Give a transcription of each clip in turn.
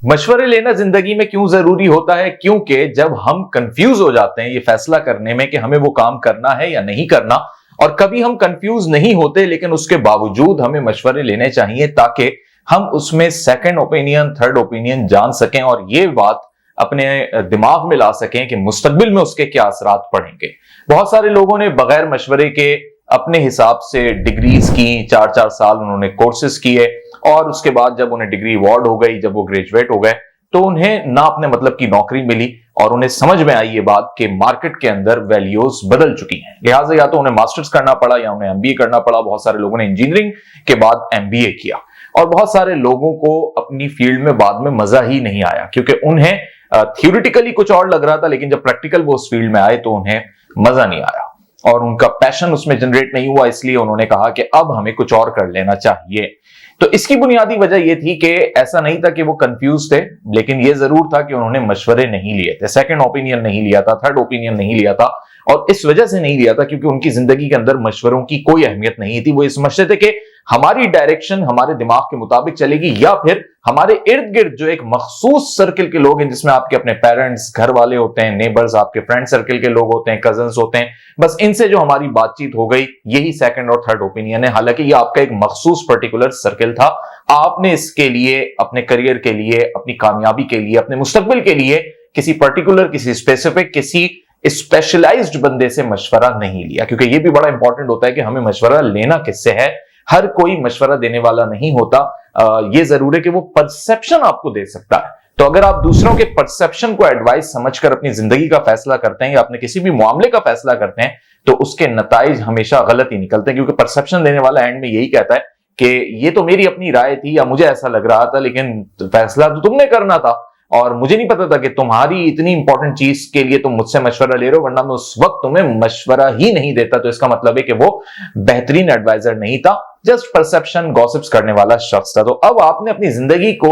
मशवरे लेना जिंदगी में क्यों जरूरी होता है? क्योंकि जब हम कंफ्यूज हो जाते हैं ये फैसला करने में कि हमें वो काम करना है या नहीं करना, और कभी हम कंफ्यूज नहीं होते लेकिन उसके बावजूद हमें मशवरे लेने चाहिए ताकि हम उसमें सेकंड ओपिनियन, थर्ड ओपिनियन जान सकें और ये बात अपने दिमाग में ला सकें कि मुस्तकबिल में उसके क्या असरात पड़ेंगे। बहुत सारे लोगों ने बगैर मशवरे के अपने हिसाब से डिग्रीज की, 4-4 साल उन्होंने कोर्सेज किए और उसके बाद जब उन्हें डिग्री अवार्ड हो गई, जब वो ग्रेजुएट हो गए, तो उन्हें ना अपने मतलब की नौकरी मिली और उन्हें समझ में आई ये बात कि मार्केट के अंदर वैल्यूज बदल चुकी हैं। लिहाजा या तो उन्हें मास्टर्स करना पड़ा या उन्हें एमबीए करना पड़ा। बहुत सारे लोगों ने इंजीनियरिंग के बाद एमबीए किया और बहुत सारे लोगों को अपनी फील्ड में बाद में मजा ही नहीं आया क्योंकि उन्हें थियोरिटिकली कुछ और लग रहा था, लेकिन जब प्रैक्टिकल वो उस फील्ड में आए तो उन्हें मजा नहीं आया और उनका पैशन उसमें जनरेट नहीं हुआ। इसलिए उन्होंने कहा कि अब हमें कुछ और कर लेना चाहिए। तो इसकी बुनियादी वजह यह थी कि ऐसा नहीं था कि वो कंफ्यूज थे, लेकिन यह जरूर था कि उन्होंने मशवरे नहीं लिए थे, सेकंड ओपिनियन नहीं लिया था, थर्ड ओपिनियन नहीं लिया था। और इस वजह से नहीं लिया था क्योंकि उनकी जिंदगी के अंदर मशवरों की कोई अहमियत नहीं थी। वो ये समझते थे कि हमारी डायरेक्शन हमारे दिमाग के मुताबिक चलेगी या फिर हमारे इर्द गिर्द जो एक मखसूस सर्किल के लोग हैं, जिसमें आपके अपने पेरेंट्स, घर वाले होते हैं, नेबर्स, आपके फ्रेंड सर्किल के लोग होते हैं, कजन्स होते हैं, बस इनसे जो हमारी बातचीत हो गई, यही सेकंड और थर्ड ओपिनियन है। हालांकि ये आपका एक मखसूस पर्टिकुलर सर्किल था। आपने इसके लिए, अपने करियर के लिए, अपनी कामयाबी के लिए, अपने मुस्तकबिल के लिए किसी पर्टिकुलर, किसी स्पेसिफिक, किसी स्पेशलाइज्ड बंदे से मशवरा नहीं लिया, क्योंकि यह भी बड़ा इंपॉर्टेंट होता है कि हमें मशवरा लेना किससे है। हर कोई मशवरा देने वाला नहीं होता। यह जरूर है कि वो परसेप्शन आपको दे सकता है। तो अगर आप दूसरों के परसेप्शन को एडवाइस समझकर अपनी जिंदगी का फैसला करते हैं या अपने किसी भी मामले का फैसला करते हैं तो उसके नताइज हमेशा गलत ही निकलते हैं, क्योंकि परसेप्शन देने वाला एंड में यही कहता है कि ये तो मेरी अपनी राय थी या मुझे ऐसा लग रहा था, लेकिन फैसला तो तुमने करना था और मुझे नहीं पता था कि तुम्हारी इतनी इंपॉर्टेंट चीज के लिए तुम मुझसे मशवरा ले रहे हो, वरना मैं उस वक्त तुम्हें मशवरा ही नहीं देता। तो इसका मतलब है कि वो बेहतरीन एडवाइजर नहीं था, जस्ट परसेप्शन, गॉसिप्स करने वाला शख्स था। तो अब आपने अपनी जिंदगी को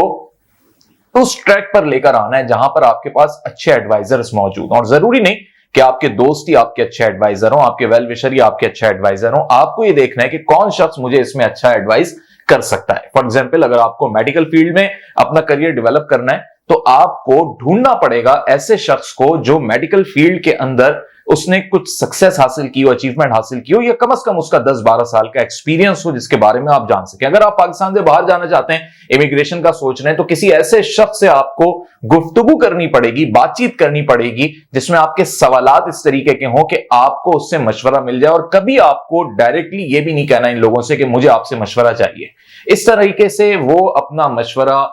उस ट्रैक पर लेकर आना है जहां पर आपके पास अच्छे एडवाइजर्स मौजूद हैं। और जरूरी नहीं कि आपके दोस्त ही आपके अच्छे एडवाइजर हो, आपके वेल विशर ही आपके अच्छे एडवाइजर हो। आपको ये देखना है कि कौन शख्स मुझे इसमें अच्छा एडवाइस कर सकता है। फॉर एग्जाम्पल, अगर आपको मेडिकल फील्ड में अपना करियर डेवलप करना है तो आपको ढूंढना पड़ेगा ऐसे शख्स को जो मेडिकल फील्ड के अंदर उसने कुछ सक्सेस हासिल की हो, अचीवमेंट हासिल की हो, या कम से कम उसका 10-12 साल का एक्सपीरियंस हो जिसके बारे में आप जान सकें। अगर आप पाकिस्तान से बाहर जाना चाहते हैं, इमिग्रेशन का सोच रहे हैं, तो किसी ऐसे शख्स से आपको गुफ्तगू करनी पड़ेगी, बातचीत करनी पड़ेगी जिसमें आपके सवालात इस तरीके के हों कि आपको उससे मशवरा मिल जाए। और कभी आपको डायरेक्टली ये भी नहीं कहना इन लोगों से कि मुझे आपसे मशवरा चाहिए। इस तरीके से वो अपना मशवरा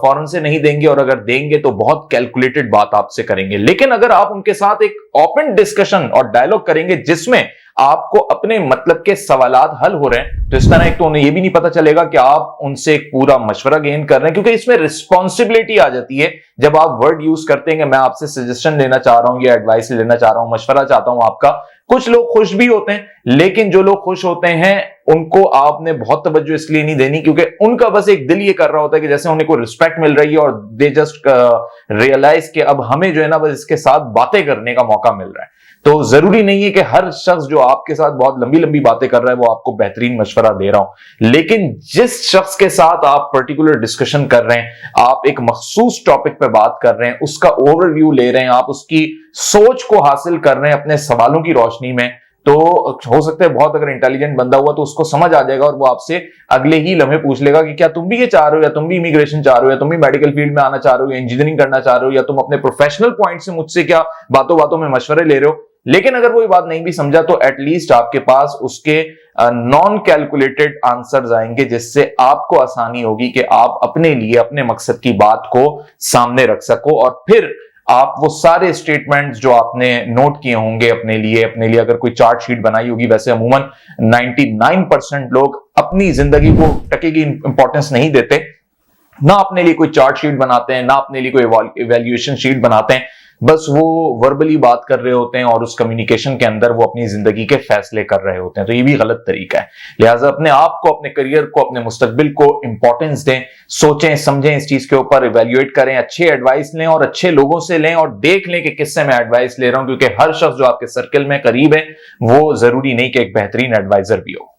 फौरन से नहीं देंगे और अगर देंगे तो बहुत कैलकुलेटेड बात आपसे करेंगे। लेकिन अगर आप उनके साथ एक ओपन डिस्कशन और डायलॉग करेंगे जिसमें आपको अपने मतलब के सवालात हल हो रहे हैं, तो इस तरह एक तो उन्हें यह भी नहीं पता चलेगा कि आप उनसे एक पूरा मशवरा गेन कर रहे हैं, क्योंकि इसमें रिस्पॉन्सिबिलिटी आ जाती है जब आप वर्ड यूज करते हैं कि मैं आपसे सजेशन लेना चाह रहा हूं या एडवाइस लेना चाह रहा हूं, मशवरा चाहता हूं आपका। कुछ लोग खुश भी होते हैं, लेकिन जो लोग खुश होते हैं उनको आपने बहुत तवज्जो इसलिए नहीं देनी क्योंकि उनका बस एक दिल ये कर रहा होता है कि जैसे उन्हें कोई रिस्पेक्ट मिल रही है और दे जस्ट रियलाइज कि अब हमें जो है ना बस इसके साथ बातें करने का मौका मिल रहा है। तो जरूरी नहीं है कि हर शख्स जो आपके साथ बहुत लंबी लंबी बातें कर रहा है वो आपको बेहतरीन मशवरा दे रहा हो, लेकिन जिस शख्स के साथ आप पर्टिकुलर डिस्कशन कर रहे हैं, आप एक मखसूस टॉपिक पे बात कर रहे हैं, उसका ओवरव्यू ले रहे हैं, आप उसकी सोच को हासिल कर रहे हैं अपने सवालों की रोशनी में, तो हो सकता है बहुत अगर इंटेलिजेंट बंदा हुआ तो उसको समझ आ जाएगा और वो आपसे अगले ही लम्हे पूछ लेगा कि क्या तुम भी ये चाह रहे हो, या तुम भी इमिग्रेशन चाह रहे हो, या तुम भी मेडिकल फील्ड में आना चाह रहे हो, या इंजीनियरिंग करना चाह रहे हो, या तुम अपने प्रोफेशनल पॉइंट से मुझसे क्या बातों बातों में मशवरे ले रहे हो। लेकिन अगर वो ये बात नहीं भी समझा तो एटलीस्ट आपके पास उसके नॉन कैलकुलेटेड आंसर्स आएंगे जिससे आपको आसानी होगी कि आप अपने लिए अपने मकसद की बात को सामने रख सको। और फिर आप वो सारे स्टेटमेंट्स जो आपने नोट किए होंगे अपने लिए अगर कोई चार्ट शीट बनाई होगी, वैसे अमूमन 99% लोग अपनी जिंदगी को टके की इंपॉर्टेंस नहीं देते, ना अपने लिए कोई चार्ट शीट बनाते हैं, ना अपने लिए कोई इवैल्यूएशन शीट बनाते हैं, बस वो वर्बली बात कर रहे होते हैं और उस कम्युनिकेशन के अंदर वो अपनी जिंदगी के फैसले कर रहे होते हैं। तो ये भी गलत तरीका है। लिहाजा अपने आप को, अपने करियर को, अपने मुस्तकबिल को इंपॉर्टेंस दें, सोचें समझें इस चीज के ऊपर, इवैल्यूएट करें, अच्छे एडवाइस लें और अच्छे लोगों से लें और देख लें कि किससे मैं एडवाइस ले रहा हूं, क्योंकि हर शख्स जो आपके सर्कल में करीब है वो जरूरी नहीं कि एक बेहतरीन एडवाइजर भी हो।